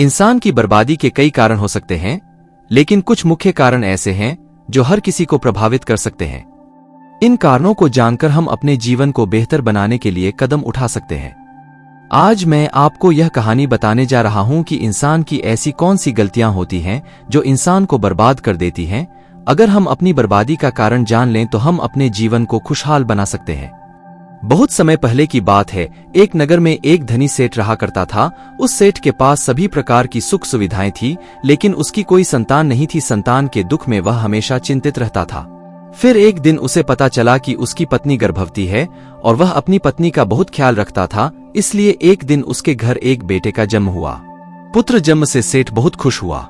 इंसान की बर्बादी के कई कारण हो सकते हैं, लेकिन कुछ मुख्य कारण ऐसे हैं जो हर किसी को प्रभावित कर सकते हैं। इन कारणों को जानकर हम अपने जीवन को बेहतर बनाने के लिए कदम उठा सकते हैं। आज मैं आपको यह कहानी बताने जा रहा हूं कि इंसान की ऐसी कौन सी गलतियां होती हैं जो इंसान को बर्बाद कर देती हैं। अगर हम अपनी बर्बादी का कारण जान लें तो हम अपने जीवन को खुशहाल बना सकते हैं। बहुत समय पहले की बात है, एक नगर में एक धनी सेठ रहा करता था। उस सेठ के पास सभी प्रकार की सुख सुविधाएं थी, लेकिन उसकी कोई संतान नहीं थी। संतान के दुख में वह हमेशा चिंतित रहता था। फिर एक दिन उसे पता चला कि उसकी पत्नी गर्भवती है और वह अपनी पत्नी का बहुत ख्याल रखता था। इसलिए एक दिन उसके घर एक बेटे का जन्म हुआ। पुत्र जन्म से सेठ बहुत खुश हुआ,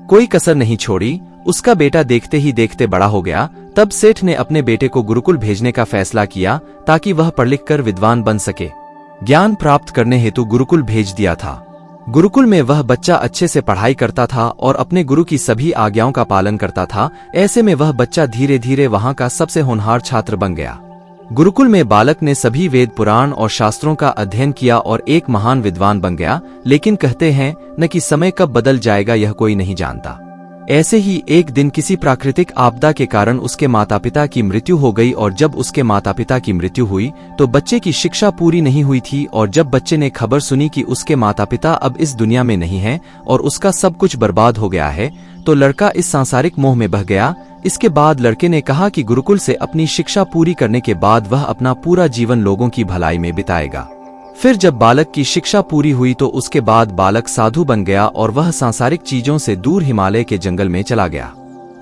कोई कसर नहीं छोड़ी। उसका बेटा देखते ही देखते बड़ा हो गया। तब सेठ ने अपने बेटे को गुरुकुल भेजने का फैसला किया ताकि वह पढ़ लिख कर विद्वान बन सके। ज्ञान प्राप्त करने हेतु गुरुकुल भेज दिया था। गुरुकुल में वह बच्चा अच्छे से पढ़ाई करता था और अपने गुरु की सभी आज्ञाओं का पालन करता था। ऐसे में वह बच्चा धीरे धीरे वहां का सबसे होनहार छात्र बन गया। गुरुकुल में बालक ने सभी वेद पुराण और शास्त्रों का अध्ययन किया और एक महान विद्वान बन गया। लेकिन कहते हैं न कि समय कब बदल जाएगा यह कोई नहीं जानता। ऐसे ही एक दिन किसी प्राकृतिक आपदा के कारण उसके माता पिता की मृत्यु हो गई और जब उसके माता पिता की मृत्यु हुई तो बच्चे की शिक्षा पूरी नहीं हुई थी। और जब बच्चे ने खबर सुनी कि उसके माता पिता अब इस दुनिया में नहीं हैं और उसका सब कुछ बर्बाद हो गया है, तो लड़का इस सांसारिक मोह में बह गया। इसके बाद लड़के ने कहा कि गुरुकुल से अपनी शिक्षा पूरी करने के बाद वह अपना पूरा जीवन लोगों की भलाई में बिताएगा। फिर जब बालक की शिक्षा पूरी हुई तो उसके बाद बालक साधु बन गया और वह सांसारिक चीजों से दूर हिमालय के जंगल में चला गया।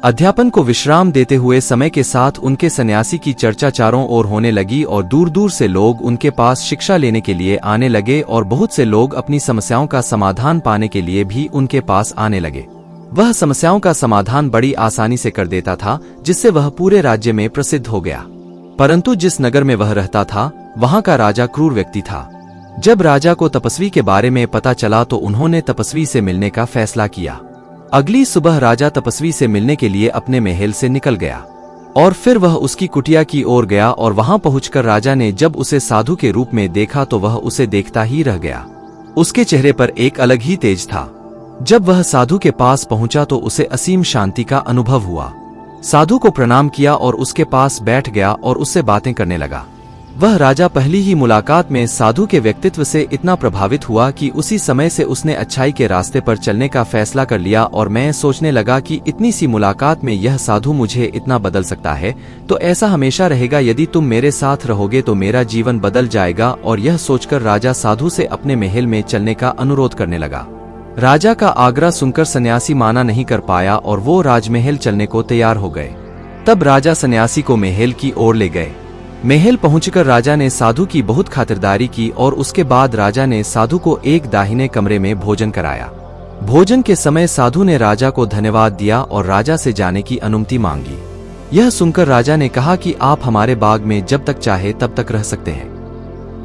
अध्यापन को विश्राम देते हुए समय के साथ उनके सन्यासी की चर्चा चारों ओर होने लगी और दूर दूर से लोग उनके पास शिक्षा लेने के लिए आने लगे और बहुत से लोग अपनी समस्याओं का समाधान पाने के लिए भी उनके पास आने लगे। वह समस्याओं का समाधान बड़ी आसानी से कर देता था, जिससे वह पूरे राज्य में प्रसिद्ध हो गया। परंतु जिस नगर में वह रहता था वहां का राजा क्रूर व्यक्ति था। जब राजा को तपस्वी के बारे में पता चला तो उन्होंने तपस्वी से मिलने का फैसला किया। अगली सुबह राजा तपस्वी से मिलने के लिए अपने महल से निकल गया और फिर वह उसकी कुटिया की ओर गया और वहां पहुंचकर राजा ने जब उसे साधु के रूप में देखा तो वह उसे देखता ही रह गया। उसके चेहरे पर एक अलग ही तेज था। जब वह साधु के पास पहुंचा तो उसे असीम शांति का अनुभव हुआ। साधु को प्रणाम किया और उसके पास बैठ गया और उससे बातें करने लगा। वह राजा पहली ही मुलाकात में साधु के व्यक्तित्व से इतना प्रभावित हुआ कि उसी समय से उसने अच्छाई के रास्ते पर चलने का फैसला कर लिया। और मैं सोचने लगा कि इतनी सी मुलाकात में यह साधु मुझे इतना बदल सकता है, तो ऐसा हमेशा रहेगा। यदि तुम मेरे साथ रहोगे तो मेरा जीवन बदल जाएगा। और यह सोचकर राजा साधु से अपने महल में चलने का अनुरोध करने लगा। राजा का आग्रह सुनकर सन्यासी माना नहीं कर पाया और वो राजमहल चलने को तैयार हो गए। तब राजा सन्यासी को महल की ओर ले गए। महल पहुंचकर राजा ने साधु की बहुत खातिरदारी की और उसके बाद राजा ने साधु को एक दाहिने कमरे में भोजन कराया। भोजन के समय साधु ने राजा को धन्यवाद दिया और राजा से जाने की अनुमति मांगी। यह सुनकर राजा ने कहा कि आप हमारे बाग में जब तक चाहे तब तक रह सकते हैं।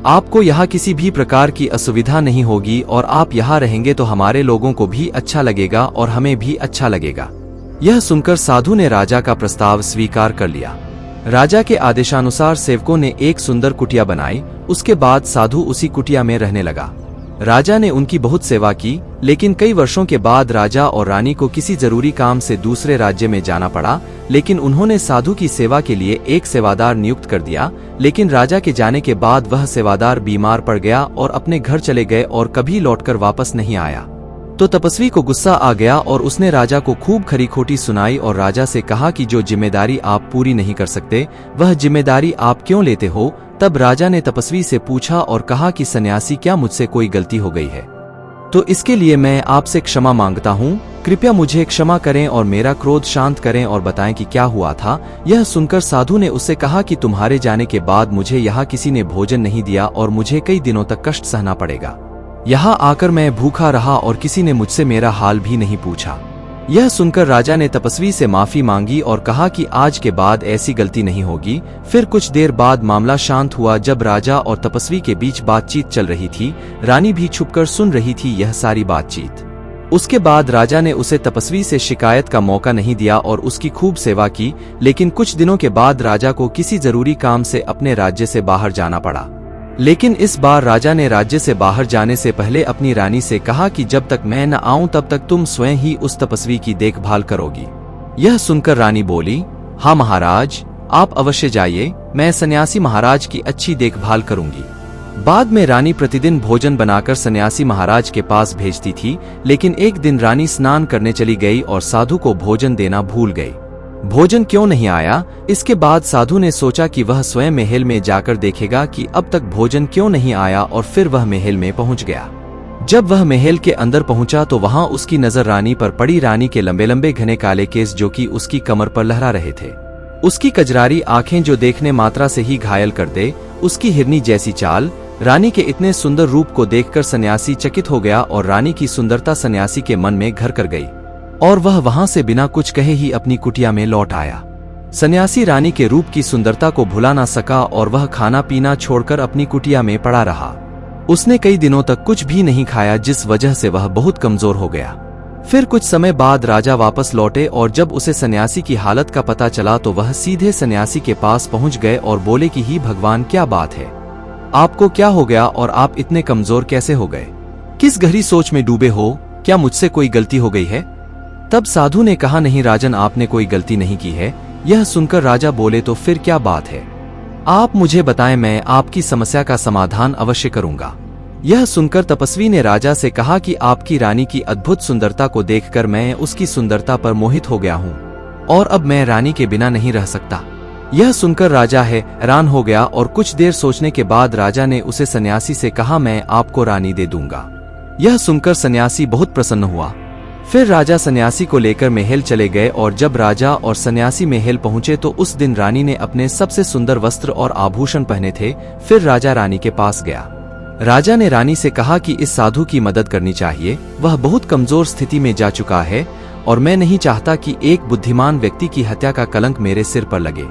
आपको यहाँ किसी भी प्रकार की असुविधा नहीं होगी और आप यहाँ रहेंगे तो हमारे लोगों को भी अच्छा लगेगा और हमें भी अच्छा लगेगा। यह सुनकर साधु ने राजा का प्रस्ताव स्वीकार कर लिया। राजा के आदेशानुसार सेवकों ने एक सुंदर कुटिया बनाई। उसके बाद साधु उसी कुटिया में रहने लगा। राजा ने उनकी बहुत सेवा की, लेकिन कई वर्षों के बाद राजा और रानी को किसी जरूरी काम से दूसरे राज्य में जाना पड़ा। लेकिन उन्होंने साधु की सेवा के लिए एक सेवादार नियुक्त कर दिया। लेकिन राजा के जाने के बाद वह सेवादार बीमार पड़ गया और अपने घर चले गए और कभी लौटकर वापस नहीं आया। तो तपस्वी को गुस्सा आ गया और उसने राजा को खूब खरी खोटी सुनाई और राजा से कहा कि जो जिम्मेदारी आप पूरी नहीं कर सकते वह जिम्मेदारी आप क्यों लेते हो। तब राजा ने तपस्वी से पूछा और कहा कि सन्यासी, क्या मुझसे कोई गलती हो गई है? तो इसके लिए मैं आपसे क्षमा मांगता हूँ। कृपया मुझे क्षमा करें और मेरा क्रोध शांत करें और बताएं कि क्या हुआ था। यह सुनकर साधु ने उससे कहा कि तुम्हारे जाने के बाद मुझे यहाँ किसी ने भोजन नहीं दिया और मुझे कई दिनों तक कष्ट सहना पड़ेगा। यहाँ आकर मैं भूखा रहा और किसी ने मुझसे मेरा हाल भी नहीं पूछा। यह सुनकर राजा ने तपस्वी से माफी मांगी और कहा कि आज के बाद ऐसी गलती नहीं होगी। फिर कुछ देर बाद मामला शांत हुआ। जब राजा और तपस्वी के बीच बातचीत चल रही थी, रानी भी छुपकर सुन रही थी यह सारी बातचीत। उसके बाद राजा ने उसे तपस्वी से शिकायत का मौका नहीं दिया और उसकी खूब सेवा की। लेकिन कुछ दिनों के बाद राजा को किसी जरूरी काम से अपने राज्य से बाहर जाना पड़ा। लेकिन इस बार राजा ने राज्य से बाहर जाने से पहले अपनी रानी से कहा कि जब तक मैं न आऊं तब तक तुम स्वयं ही उस तपस्वी की देखभाल करोगी। यह सुनकर रानी बोली, हाँ महाराज, आप अवश्य जाइए, मैं सन्यासी महाराज की अच्छी देखभाल करूंगी। बाद में रानी प्रतिदिन भोजन बनाकर सन्यासी महाराज के पास भेजती थी, लेकिन एक दिन रानी स्नान करने चली गई और साधु को भोजन देना भूल गई। भोजन क्यों नहीं आया? इसके बाद साधु ने सोचा कि वह स्वयं महल में जाकर देखेगा कि अब तक भोजन क्यों नहीं आया, और फिर वह महल में पहुंच गया। जब वह महल के अंदर पहुंचा तो वहां उसकी नजर रानी पर पड़ी। रानी के लंबे लंबे घने काले केस जो कि उसकी कमर पर लहरा रहे थे, उसकी कजरारी आंखें जो देखने मात्रा से ही घायल कर दे, उसकी हिरनी जैसी चाल। रानी के इतने सुंदर रूप को देखकर सन्यासी चकित हो गया और रानी की सुंदरता सन्यासी के मन में घर कर गई और वह वहां से बिना कुछ कहे ही अपनी कुटिया में लौट आया। सन्यासी रानी के रूप की सुंदरता को भुला ना सका और वह खाना पीना छोड़कर अपनी कुटिया में पड़ा रहा। उसने कई दिनों तक कुछ भी नहीं खाया, जिस वजह से वह बहुत कमजोर हो गया। फिर कुछ समय बाद राजा वापस लौटे और जब उसे सन्यासी की हालत का पता चला तो वह सीधे सन्यासी के पास पहुंच गए और बोले कि ही भगवान, क्या बात है, आपको क्या हो गया और आप इतने कमजोर कैसे हो गए? किस गहरी सोच में डूबे हो? क्या मुझसे कोई गलती हो गई है? तब साधु ने कहा, नहीं राजन, आपने कोई गलती नहीं की है। यह सुनकर राजा बोले, तो फिर क्या बात है, आप मुझे बताएं, मैं आपकी समस्या का समाधान अवश्य करूंगा। यह सुनकर तपस्वी ने राजा से कहा कि आपकी रानी की अद्भुत सुंदरता को देखकर मैं उसकी सुंदरता पर मोहित हो गया हूँ और अब मैं रानी के बिना नहीं रह सकता। यह सुनकर राजा हैरान हो गया और कुछ देर सोचने के बाद राजा ने उसे सन्यासी से कहा, मैं आपको रानी दे दूंगा। यह सुनकर सन्यासी बहुत प्रसन्न हुआ। फिर राजा सन्यासी को लेकर महल चले गए और जब राजा और सन्यासी महल पहुंचे तो उस दिन रानी ने अपने सबसे सुंदर वस्त्र और आभूषण पहने थे। फिर राजा रानी के पास गया। राजा ने रानी से कहा कि इस साधु की मदद करनी चाहिए, वह बहुत कमजोर स्थिति में जा चुका है और मैं नहीं चाहता कि एक बुद्धिमान व्यक्ति की हत्या का कलंक मेरे सिर पर लगे।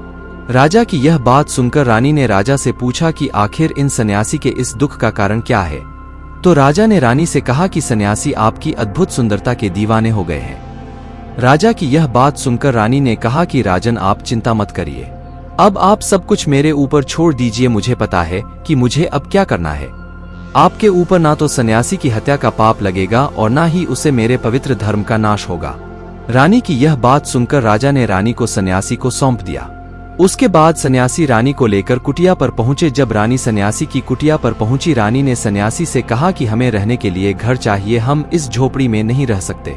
राजा की यह बात सुनकर रानी ने राजा से पूछा कि आखिर इन सन्यासी के इस दुख का कारण क्या है। तो राजा ने रानी से कहा कि सन्यासी आपकी अद्भुत सुंदरता के दीवाने हो गए हैं। राजा की यह बात सुनकर रानी ने कहा कि राजन, आप चिंता मत करिए, अब आप सब कुछ मेरे ऊपर छोड़ दीजिए, मुझे पता है कि मुझे अब क्या करना है। आपके ऊपर ना तो सन्यासी की हत्या का पाप लगेगा और ना ही उसे मेरे पवित्र धर्म का नाश होगा। रानी की यह बात सुनकर राजा ने रानी को सन्यासी को सौंप दिया। उसके बाद सन्यासी रानी को लेकर कुटिया पर पहुंचे। जब रानी सन्यासी की कुटिया पर पहुंची, रानी ने सन्यासी से कहा कि हमें रहने के लिए घर चाहिए, हम इस झोपड़ी में नहीं रह सकते।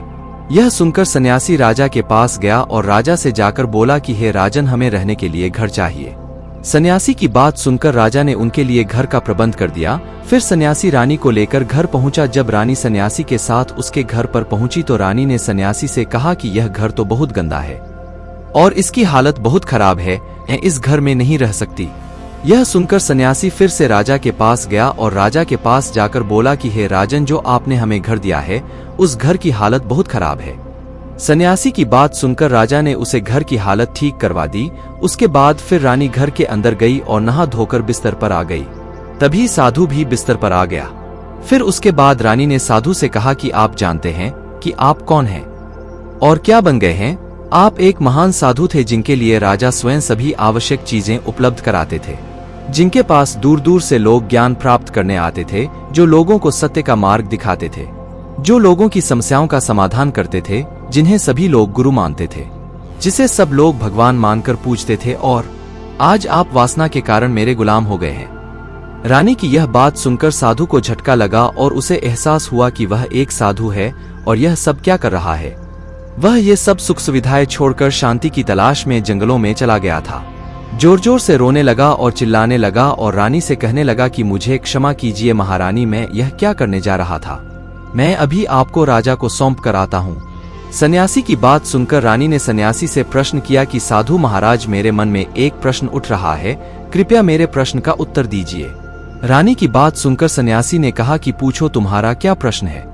यह सुनकर सन्यासी राजा के पास गया और राजा से जाकर बोला कि हे राजन, हमें रहने के लिए घर चाहिए। सन्यासी की बात सुनकर राजा ने उनके लिए घर का प्रबंध कर दिया। फिर सन्यासी रानी को लेकर घर पहुंचा। जब रानी सन्यासी के साथ उसके घर पर पहुंची तो रानी ने सन्यासी से कहा कि यह घर तो बहुत गंदा है और इसकी हालत बहुत खराब है, मैं इस घर में नहीं रह सकती। यह सुनकर सन्यासी फिर से राजा के पास गया और राजा के पास जाकर बोला कि हे राजन, जो आपने हमें घर दिया है उस घर की हालत बहुत खराब है। सन्यासी की बात सुनकर राजा ने उसे घर की हालत ठीक करवा दी। उसके बाद फिर रानी घर के अंदर गई और नहा धोकर बिस्तर पर आ गई। तभी साधु भी बिस्तर पर आ गया। फिर उसके बाद रानी ने साधु से कहा कि आप जानते हैं कि आप कौन हैं और क्या बन गए हैं? आप एक महान साधु थे जिनके लिए राजा स्वयं सभी आवश्यक चीजें उपलब्ध कराते थे, जिनके पास दूर दूर से लोग ज्ञान प्राप्त करने आते थे, जो लोगों को सत्य का मार्ग दिखाते थे, जो लोगों की समस्याओं का समाधान करते थे, जिन्हें सभी लोग गुरु मानते थे, जिसे सब लोग भगवान मानकर पूजते थे। और आज आप वासना के कारण मेरे गुलाम हो गए हैं। रानी की यह बात सुनकर साधु को झटका लगा और उसे एहसास हुआ कि वह एक साधु है और यह सब क्या कर रहा है। वह ये सब सुख सुविधाएं छोड़कर शांति की तलाश में जंगलों में चला गया था। जोर जोर से रोने लगा और चिल्लाने लगा और रानी से कहने लगा कि मुझे क्षमा कीजिए महारानी, मैं यह क्या करने जा रहा था, मैं अभी आपको राजा को सौंप कर आता हूँ। सन्यासी की बात सुनकर रानी ने सन्यासी से प्रश्न किया कि साधु महाराज, मेरे मन में एक प्रश्न उठ रहा है, कृपया मेरे प्रश्न का उत्तर दीजिए। रानी की बात सुनकर सन्यासी ने कहा कि पूछो, तुम्हारा क्या प्रश्न है।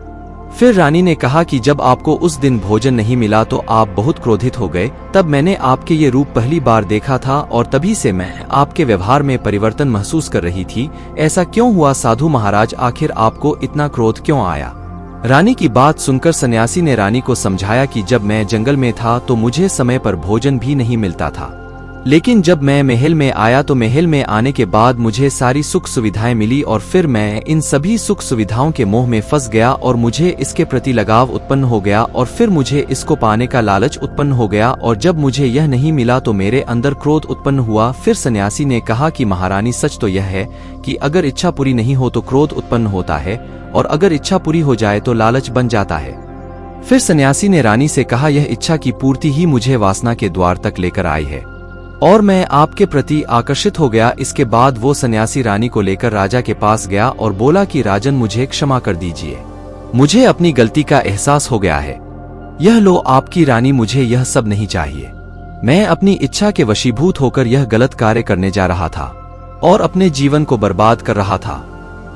फिर रानी ने कहा कि जब आपको उस दिन भोजन नहीं मिला तो आप बहुत क्रोधित हो गए। तब मैंने आपके ये रूप पहली बार देखा था और तभी से मैं आपके व्यवहार में परिवर्तन महसूस कर रही थी। ऐसा क्यों हुआ साधु महाराज, आखिर आपको इतना क्रोध क्यों आया? रानी की बात सुनकर सन्यासी ने रानी को समझाया कि जब मैं जंगल में था तो मुझे समय पर भोजन भी नहीं मिलता था। लेकिन जब मैं महल में आया तो महल में आने के बाद मुझे सारी सुख सुविधाएं मिली और फिर मैं इन सभी सुख सुविधाओं के मोह में फंस गया और मुझे इसके प्रति लगाव उत्पन्न हो गया और फिर मुझे इसको पाने का लालच उत्पन्न हो गया और जब मुझे यह नहीं मिला तो मेरे अंदर क्रोध उत्पन्न हुआ। फिर सन्यासी ने कहा कि महारानी, सच तो यह है कि अगर इच्छा पूरी नहीं हो तो क्रोध उत्पन्न होता है और अगर इच्छा पूरी हो जाए तो लालच बन जाता है। फिर सन्यासी ने रानी से कहा, यह इच्छा की पूर्ति ही मुझे वासना के द्वार तक लेकर आई है और मैं आपके प्रति आकर्षित हो गया। इसके बाद वो सन्यासी रानी को लेकर राजा के पास गया और बोला कि राजन, मुझे क्षमा कर दीजिए, मुझे अपनी गलती का एहसास हो गया है। यह लो आपकी रानी, मुझे यह सब नहीं चाहिए। मैं अपनी इच्छा के वशीभूत होकर यह गलत कार्य करने जा रहा था और अपने जीवन को बर्बाद कर रहा था,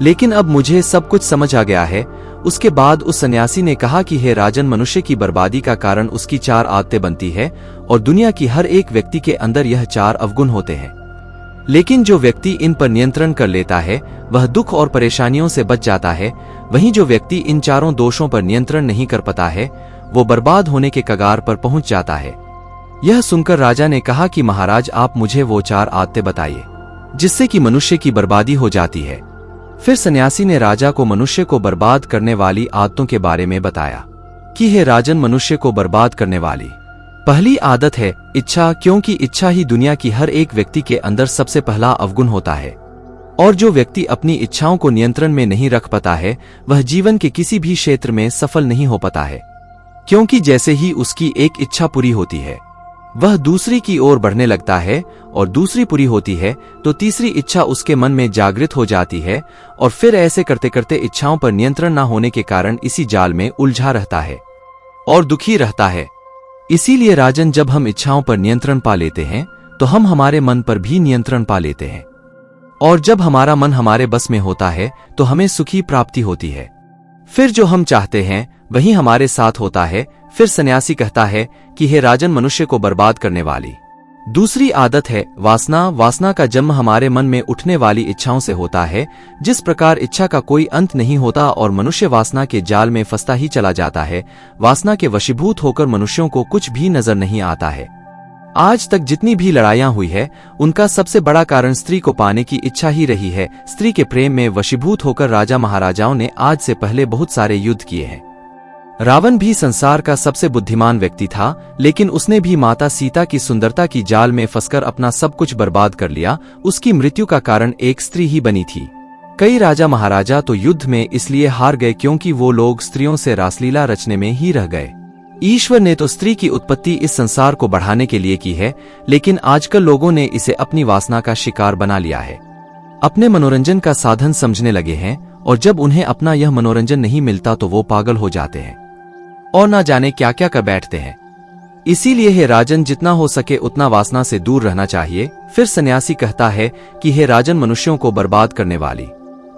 लेकिन अब मुझे सब कुछ समझ आ गया है। उसके बाद उस सन्यासी ने कहा कि हे राजन, मनुष्य की बर्बादी का कारण उसकी 4 आदतें बनती है और दुनिया की हर एक व्यक्ति के अंदर यह 4 अवगुण होते हैं, लेकिन जो व्यक्ति इन पर नियंत्रण कर लेता है वह दुख और परेशानियों से बच जाता है। वहीं जो व्यक्ति इन 4 दोषों पर नियंत्रण नहीं कर पाता है वो बर्बाद होने के कगार पर पहुंच जाता है। यह सुनकर राजा ने कहा कि महाराज, आप मुझे वो 4 आदतें बताइए जिससे कि मनुष्य की बर्बादी हो जाती है। फिर सन्यासी ने राजा को मनुष्य को बर्बाद करने वाली आदतों के बारे में बताया कि हे राजन, मनुष्य को बर्बाद करने वाली पहली आदत है इच्छा, क्योंकि इच्छा ही दुनिया की हर एक व्यक्ति के अंदर सबसे पहला अवगुण होता है और जो व्यक्ति अपनी इच्छाओं को नियंत्रण में नहीं रख पाता है वह जीवन के किसी भी क्षेत्र में सफल नहीं हो पाता है, क्योंकि जैसे ही उसकी एक इच्छा पूरी होती है वह दूसरी की ओर बढ़ने लगता है और दूसरी पूरी होती है तो तीसरी इच्छा उसके मन में जागृत हो जाती है और फिर ऐसे करते करते इच्छाओं पर नियंत्रण न होने के कारण इसी जाल में उलझा रहता है और दुखी रहता है। इसीलिए राजन, जब हम इच्छाओं पर नियंत्रण पा लेते हैं तो हम हमारे मन पर भी नियंत्रण पा लेते हैं और जब हमारा मन हमारे बस में होता है तो हमें सुखी प्राप्ति होती है। फिर जो हम चाहते हैं वही हमारे साथ होता है। फिर सन्यासी कहता है कि हे राजन, मनुष्य को बर्बाद करने वाली दूसरी आदत है वासना। वासना का जन्म हमारे मन में उठने वाली इच्छाओं से होता है। जिस प्रकार इच्छा का कोई अंत नहीं होता और मनुष्य वासना के जाल में फंसता ही चला जाता है, वासना के वशीभूत होकर मनुष्यों को कुछ भी नजर नहीं आता है। आज तक जितनी भी लड़ाइयां हुई है उनका सबसे बड़ा कारण स्त्री को पाने की इच्छा ही रही है। स्त्री के प्रेम में वशीभूत होकर राजा महाराजाओं ने आज से पहले बहुत सारे युद्ध किए हैं। रावण भी संसार का सबसे बुद्धिमान व्यक्ति था, लेकिन उसने भी माता सीता की सुंदरता की जाल में फंसकर अपना सब कुछ बर्बाद कर लिया। उसकी मृत्यु का कारण एक स्त्री ही बनी थी। कई राजा महाराजा तो युद्ध में इसलिए हार गए क्योंकि वो लोग स्त्रियों से रासलीला रचने में ही रह गए। ईश्वर ने तो स्त्री की उत्पत्ति इस संसार को बढ़ाने के लिए की है, लेकिन आजकल लोगों ने इसे अपनी वासना का शिकार बना लिया है, अपने मनोरंजन का साधन समझने लगे हैं और जब उन्हें अपना यह मनोरंजन नहीं मिलता तो वो पागल हो जाते हैं और ना जाने क्या क्या कर बैठते हैं। इसीलिए हे राजन, जितना हो सके उतना वासना से दूर रहना चाहिए। फिर सन्यासी कहता है कि हे राजन, मनुष्यों को बर्बाद करने वाली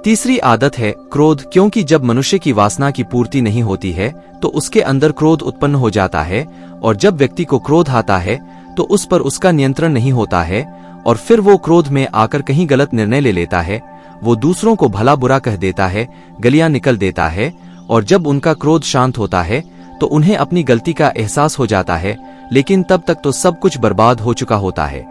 तीसरी आदत है क्रोध, क्योंकि जब मनुष्य की वासना की पूर्ति नहीं होती है तो उसके अंदर क्रोध उत्पन्न हो जाता है और जब व्यक्ति को क्रोध आता है तो उस पर उसका नियंत्रण नहीं होता है और फिर वो क्रोध में आकर कहीं गलत निर्णय ले लेता है। वो दूसरों को भला बुरा कह देता है, गलियां निकल देता है और जब उनका क्रोध शांत होता है तो उन्हें अपनी गलती का एहसास हो जाता है, लेकिन तब तक तो सब कुछ बर्बाद हो चुका होता है।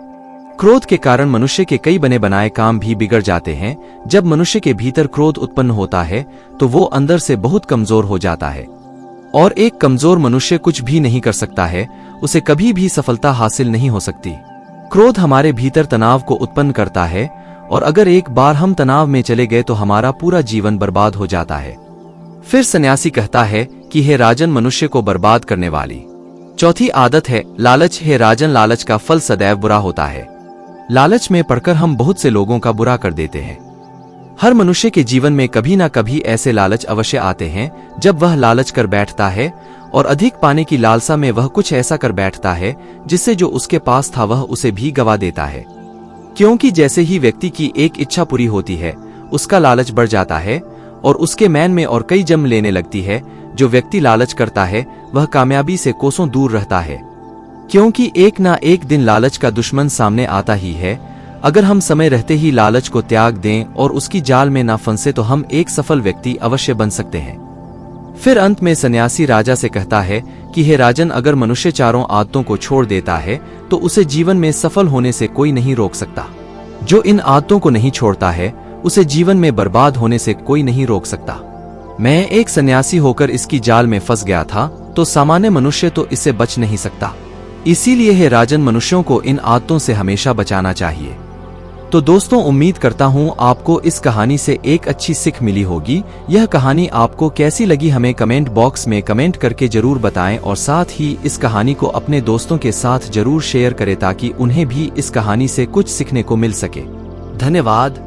क्रोध के कारण मनुष्य के कई बने बनाए काम भी बिगड़ जाते हैं। जब मनुष्य के भीतर क्रोध उत्पन्न होता है तो वो अंदर से बहुत कमजोर हो जाता है और एक कमजोर मनुष्य कुछ भी नहीं कर सकता है, उसे कभी भी सफलता हासिल नहीं हो सकती। क्रोध हमारे भीतर तनाव को उत्पन्न करता है और अगर एक बार हम तनाव में चले गए तो हमारा पूरा जीवन बर्बाद हो जाता है। फिर सन्यासी कहता है कि हे राजन, मनुष्य को बर्बाद करने वाली चौथी आदत है लालच। हे राजन, लालच का फल सदैव बुरा होता है। लालच में पड़कर हम बहुत से लोगों का बुरा कर देते हैं। हर मनुष्य के जीवन में कभी ना कभी ऐसे लालच अवश्य आते हैं जब वह लालच कर बैठता है और अधिक पाने की लालसा में वह कुछ ऐसा कर बैठता है जिससे जो उसके पास था वह उसे भी गवा देता है। क्योंकि जैसे ही व्यक्ति की एक इच्छा पूरी होती है उसका लालच बढ़ जाता है और उसके मैन में और कई जन्म लेने लगती है। जो व्यक्ति लालच करता है वह कामयाबी से कोसों दूर रहता है, क्योंकि एक ना एक दिन लालच का दुश्मन सामने आता ही है। अगर हम समय रहते ही लालच को त्याग दें और उसकी जाल में ना फंसे तो हम एक सफल व्यक्ति अवश्य बन सकते हैं। फिर अंत में सन्यासी राजा से कहता है कि हे राजन, अगर मनुष्य चारों आदतों को छोड़ देता है तो उसे जीवन में सफल होने से कोई नहीं रोक सकता। जो इन आदतों को नहीं छोड़ता है उसे जीवन में बर्बाद होने से कोई नहीं रोक सकता। मैं एक सन्यासी होकर इसकी जाल में फंस गया था, तो सामान्य मनुष्य तो इससे बच नहीं सकता। इसीलिए हे राजन, मनुष्यों को इन आदतों से हमेशा बचाना चाहिए। तो दोस्तों, उम्मीद करता हूं आपको इस कहानी से एक अच्छी सीख मिली होगी। यह कहानी आपको कैसी लगी हमें कमेंट बॉक्स में कमेंट करके जरूर बताएं और साथ ही इस कहानी को अपने दोस्तों के साथ जरूर शेयर करें ताकि उन्हें भी इस कहानी से कुछ सीखने को मिल सके। धन्यवाद।